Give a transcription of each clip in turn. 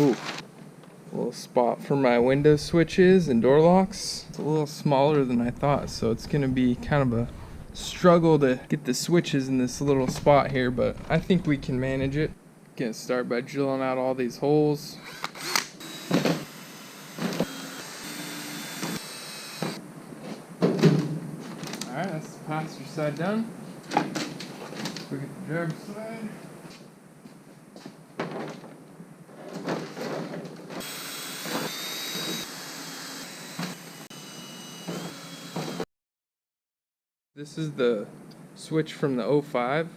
Ooh, a little spot for my window switches and door locks. It's a little smaller than I thought, so it's gonna be kind of a struggle to get the switches in this little spot here, but I think we can manage it. Gonna start by drilling out all these holes. Alright, that's the passenger side done. Look at the driver's side. This is the switch from the 05,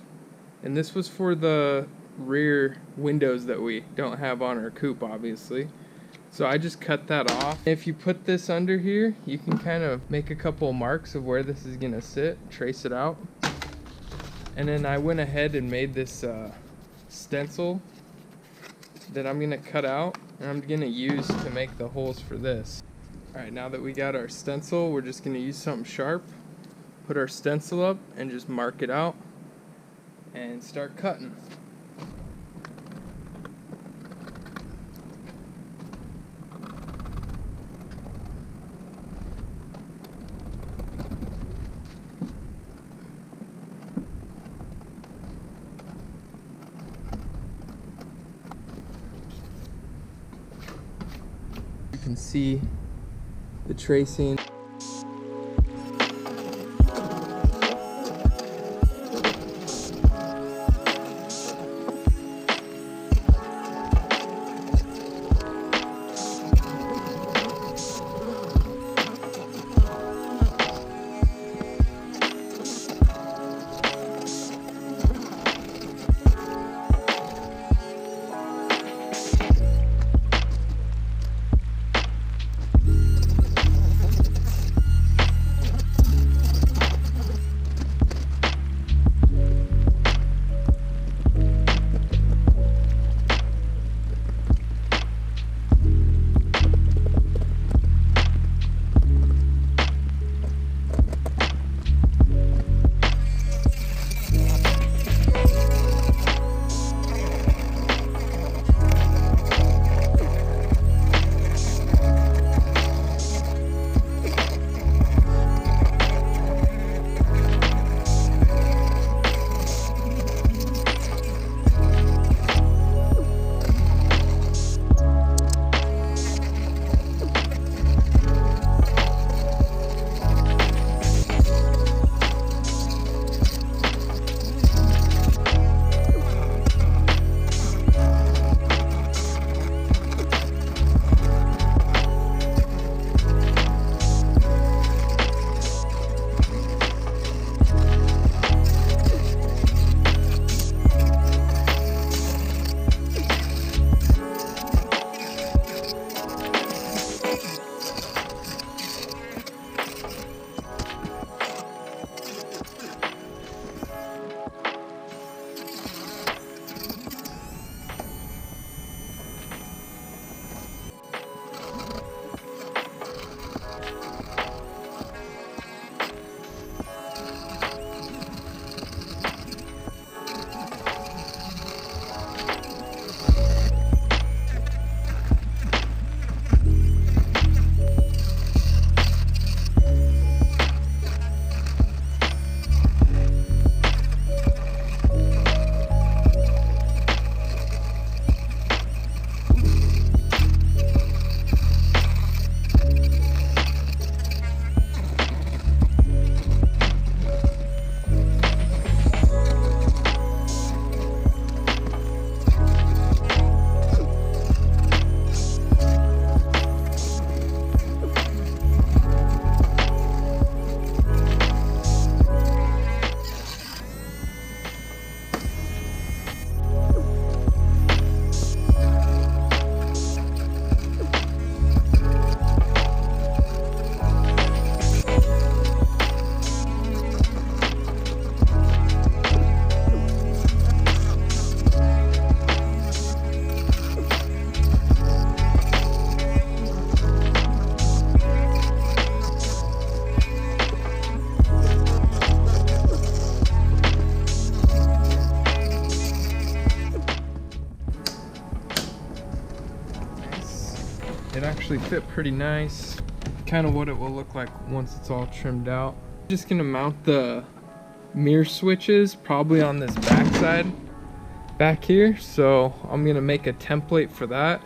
and this was for the rear windows that we don't have on our coupe, obviously. So I just cut that off. If you put this under here, you can kind of make a couple marks of where this is gonna sit, trace it out. And then I went ahead and made this stencil that I'm gonna cut out and I'm gonna use to make the holes for this. All right, now that we got our stencil, we're just gonna use something sharp, put our stencil up and just mark it out and start cutting. You can see the tracing. It actually fit pretty nice. Kind of what it will look like once it's all trimmed out. Just gonna mount the mirror switches probably on this back side back here. So I'm gonna make a template for that.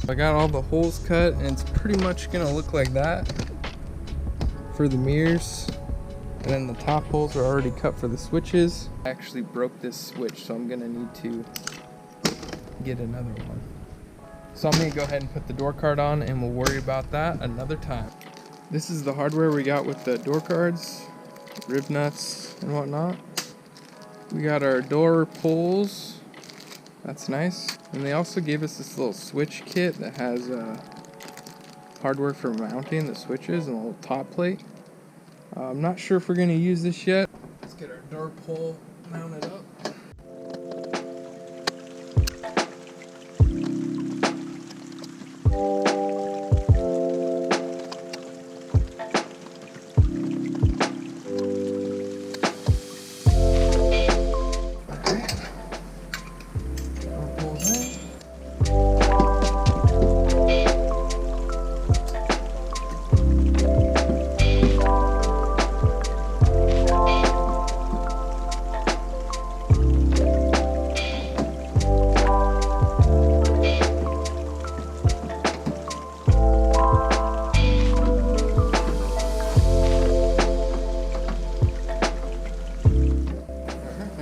I got all the holes cut, and it's pretty much gonna look like that for the mirrors. And then the top holes are already cut for the switches. I actually broke this switch, so I'm gonna need to get another one. So I'm gonna go ahead and put the door card on, and we'll worry about that another time. This is the hardware we got with the door cards, rib nuts and whatnot. We got our door pulls. That's nice. And they also gave us this little switch kit that has hardware for mounting the switches and a little top plate. I'm not sure if we're going to use this yet. Let's get our door pull mounted up.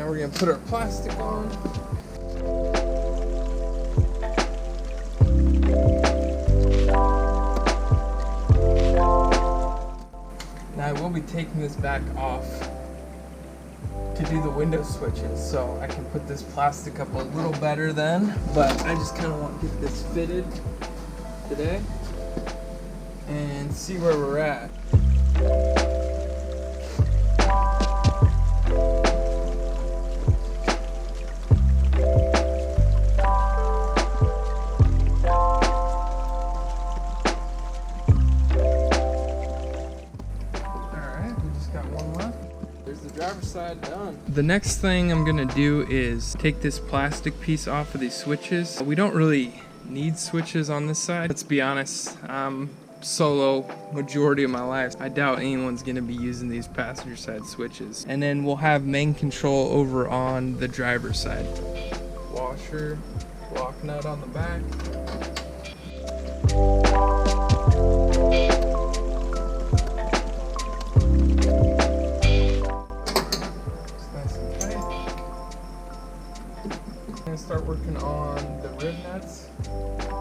We're gonna put our plastic on. Now I will be taking this back off to do the window switches, so I can put this plastic up a little better then, but I just kind of want to get this fitted today and see where we're at. Side done. The next thing I'm gonna do is take this plastic piece off of these switches. We don't really need switches on this side. Let's be honest, I'm solo majority of my life. I doubt anyone's gonna be using these passenger side switches. And then we'll have main control over on the driver's side. Washer, lock nut on the back. Start working on the rib nuts,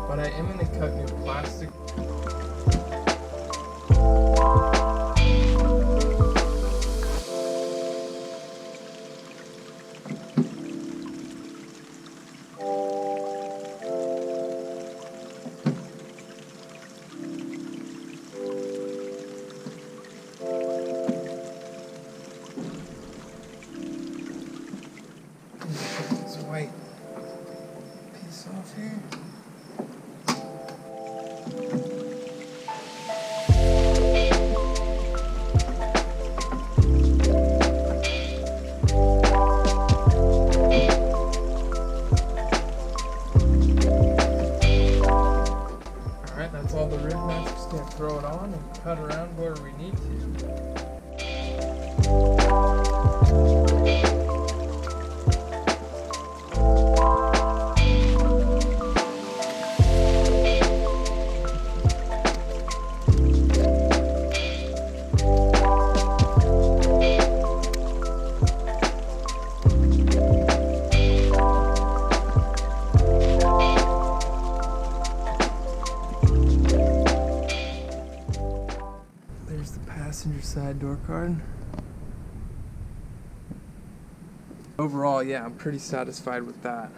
but I am going to cut new plastic. This white off here. Alright, that's all the rib nuts. Just gonna throw it on and cut around where we need to. side door card. Overall, yeah, I'm pretty satisfied with that.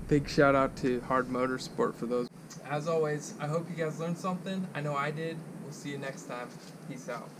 Big shout out to Hard Motorsport for those. As always, I hope you guys learned something. I know I did. We'll see you next time. Peace out.